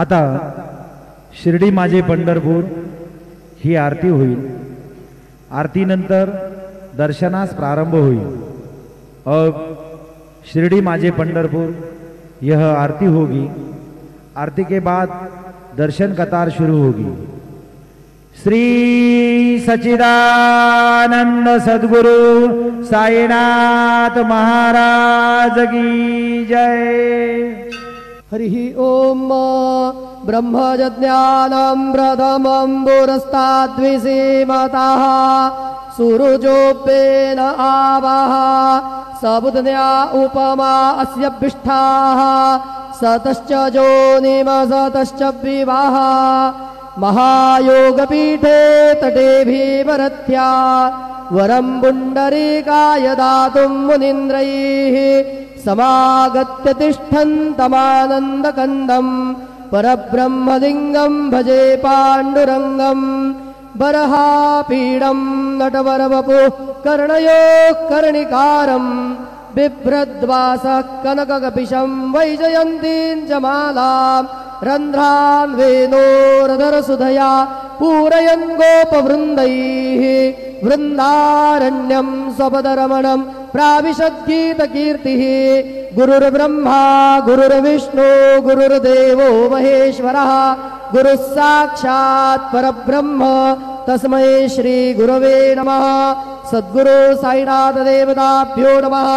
आता शिर्डी माझे पंढरपूर ही आरती होईल। आरतीनंतर दर्शनास प्रारंभ होईल। अब शिर्डी माझे पंढरपुर यह आरती होगी। आरती के बाद दर्शन कतार शुरू होगी। श्री सच्चिदानंद सद्गुरु साईनाथ महाराज की जय। हरि ओम ब्रह्मज्ञानं प्रथमं पुरस्ताद्विसीमतः सूरुजोपेन आवः सबुधन्या उपमा अस्य बिष्ठाः सतश्च जोनिमसतश्च विवाह महायोगपीठे तटे भीमरथ्या वरं पुण्डरीकाय दातुं मुनीन्द्रैः समागत्य तिष्ठन्तमानन्दकन्दं परब्रह्मलिङ्गं भजे पाण्डुरङ्गं बर्हापीडं नटवरवपुः कर्णयोः कर्णिकारं बिभ्रद्वासः कनककपिशं वैजयन्तीं च मालां रन्ध्रान् वेणोरधरसुधया पूरयन् गोपवृन्दैः वृन्दारण्यं स्वपदरमणं प्राविशद्गीतकीर्तिः गुरुर्ब्रह्मा गुरुर्विष्णु गुरुर्देवो महेश्वरः गुरुः साक्षात् परब्रह्म तस्मै श्री गुरवे नमः। सद्गुरु साईनाथ देवताभ्यो नमः।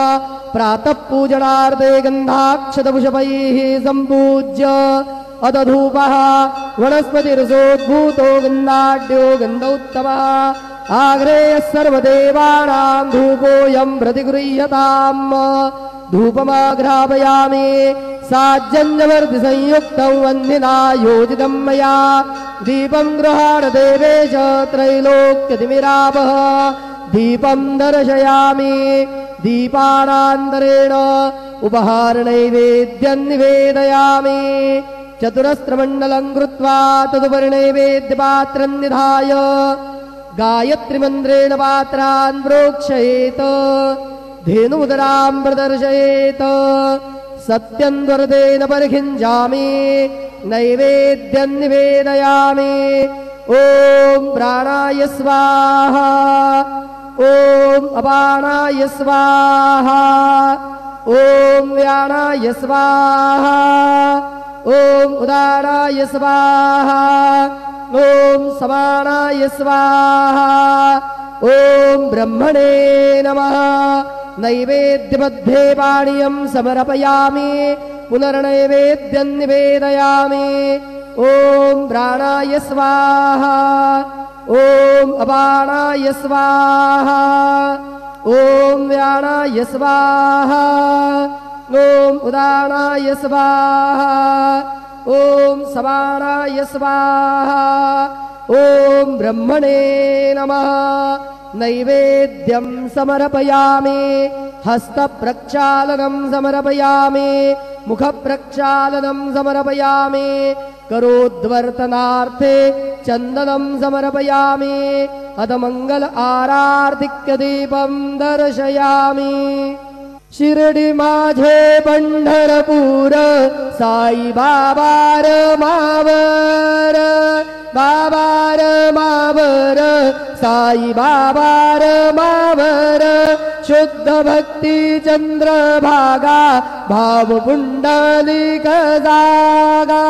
प्रातः पूजनार्थे गन्धाक्षतपुष्पैः सम्पूज्य अदधूपः वनस्पतिरसोद्भूतो गन्धाढ्यो गन्धोत्तमः आग्रेयः सर्वदेवानां धूपोऽयं प्रतिगृह्यताम्। धूपमाघ्रापयामि साज्जन्यवर्तिसंयुक्तं वह्निना योजितं मया दीपं गृहाण देवेश त्रैलोक्यतिमिरापः दीपं दर्शयामि दीपानान्तरेण उपहारनैवेद्यं निवेदयामि चतुरस्रमण्डलं कृत्वा तदुपरि नैवेद्यपात्रं निधाय गायत्रीमन्त्रेण पात्रान् प्रोक्षयेत् धेनुमुदरां प्रदर्शयेत् सत्यं वरदेन परिखिञ्जामि नैवेद्यं निवेदयामि। ॐ प्राणाय स्वाहा ॐ अपानाय स्वाहा ॐ व्यानाय स्वाहा ॐ उदानाय स्वाहा ॐ समानाय स्वाहा ॐ ब्रह्मणे नमः। नैवेद्यमध्ये पानीयं समर्पयामि पुनर्नैवेद्यं निवेदयामि। ॐ प्राणाय स्वाहा ॐ अपानाय स्वाहा ॐ व्यानाय स्वाहा ॐ उदानाय स्वाहा ॐ समानाय स्वाहा ॐ ब्रह्मणे नमः। नैवेद्यं समर्पयामि हस्तप्रक्षालनं समर्पयामि मुखप्रक्षालनं समर्पयामि करोद्वर्तनार्थे चन्दनं समर्पयामि अधमङ्गल आरार्तिक्यदीपं दर्शयामि। शिर्डी माझे पंढरपूर साई बाबार मावर बाबार मावर साई बाबार मावर शुद्ध भक्ति चंद्रभागा भाव पुंडलिक जागा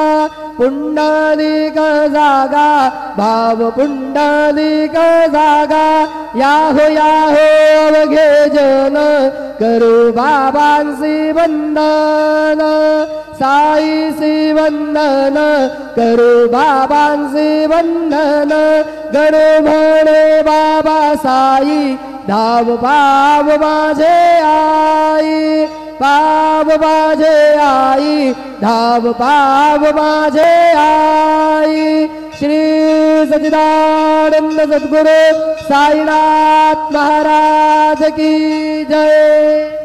पुंडलिक जागा भाव पुंडलिक जागा याहो याहो अवघे जन करू बाबांसी वंदन साईसी वंदन करू बाबांसी वंदन गणू म्हणे बाबा साई धाव पाव माझे आई पाव माझे आई धाव पाव माझे आई। श्री सच्चिदानंद सद्गुरु साईनाथ महाराज की जय।